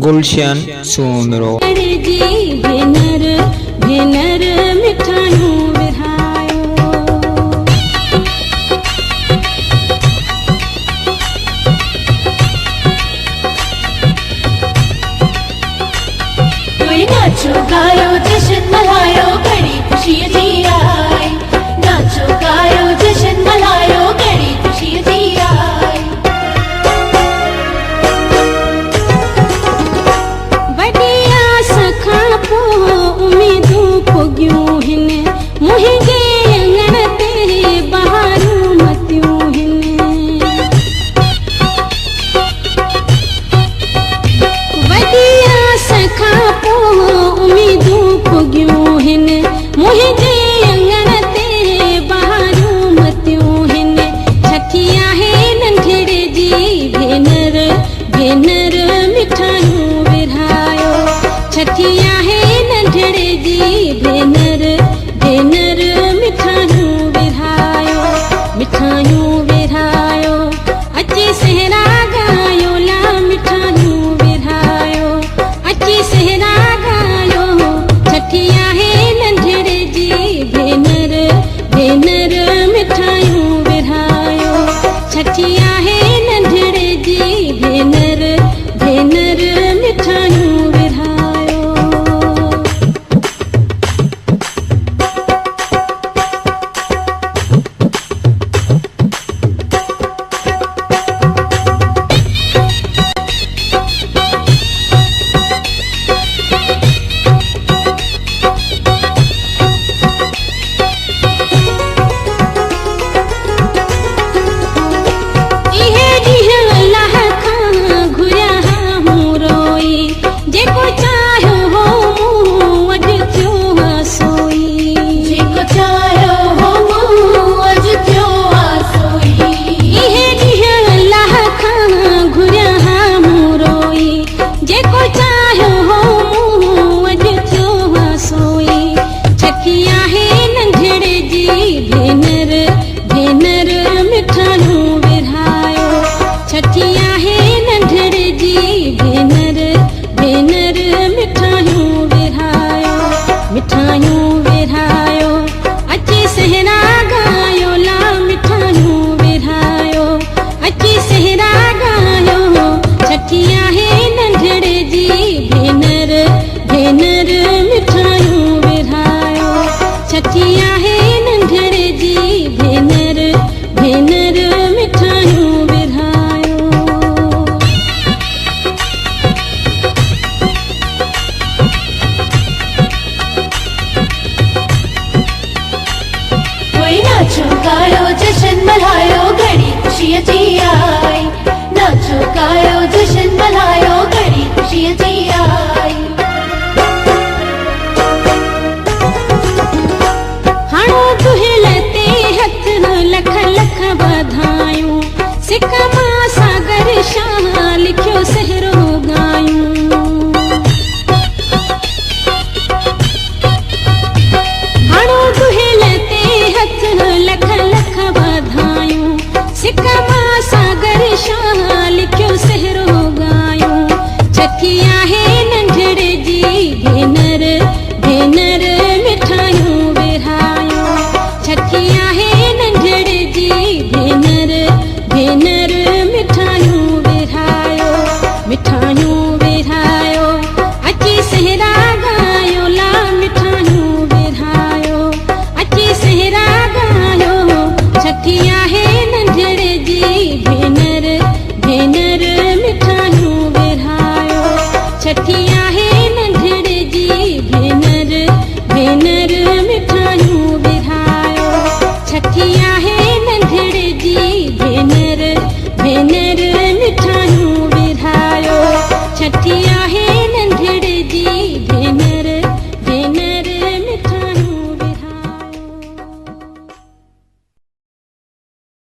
गुलशन सोमरो। भेनर भेनर मिठाइयों विधायो कोई नाचो गायो जश्न मनायो बड़ी खुशी जी आई। नाचो गायो जश्न मनायो बड़ी खुशी जी आई। वडिया सखा पो उम्मीदों पुगियूं हिन मुंहिंजे अंगण ते बहारूं मतियूं हिन। वडिया सखा पो उम्मीदों पुगियूं हिन मुंहिंजे अंगण ते बहारूं मतियूं हिन। छठी आहे नंढड़े जी भेनर भेनर मिठाइयूं विरायो। छठी आहे नंढड़े जी भेनर भेनर मिठाइयूं विरायो। मिठाइयूं विरायो अची सहरा गायो ला मिठाइयूं विरायो। अची सहरा गायो छठी आहे नंढड़े जी भेनर भेनर मिठाइयूं विरायो। छठी आहे नंढड़े जी भेनर भेनर मिठाइयूं विरायो। इहे ॾींहं अल्लाह खां घुरिया मूं रोई। जेको चाहियो हो मूं अॼु थियो आहे सोई। जेको चाहियो हो मूं अॼु थियो आहे सोई। इहे ॾींहं अल्लाह खां घुरिया मूं रोई। जेको चाहियो हो मूं अॼु थियो आहे सोई। छठी आहे नंढड़े जी भेनर भेनर मिठाइयूं विरायो। छठी आहे नंढड़े जी भेनर भेनर मिठाइयूं विरायो। मिठाइयूं विरायो अची सहरा गायो ला मिठाइयूं विरायो। अची सहरा गायो छठी आहे नंढड़े जी भेनर भेनर मिठाइयूं विरायो। छठी आहे नंढड़े जी भेनर भेनर मिठाइयूं विरायो। कोई नाचो गायो जश्न मनायो घड़ी खुशी जी आई। नाचो गायो जश्न मनायो घड़ी खुशी जी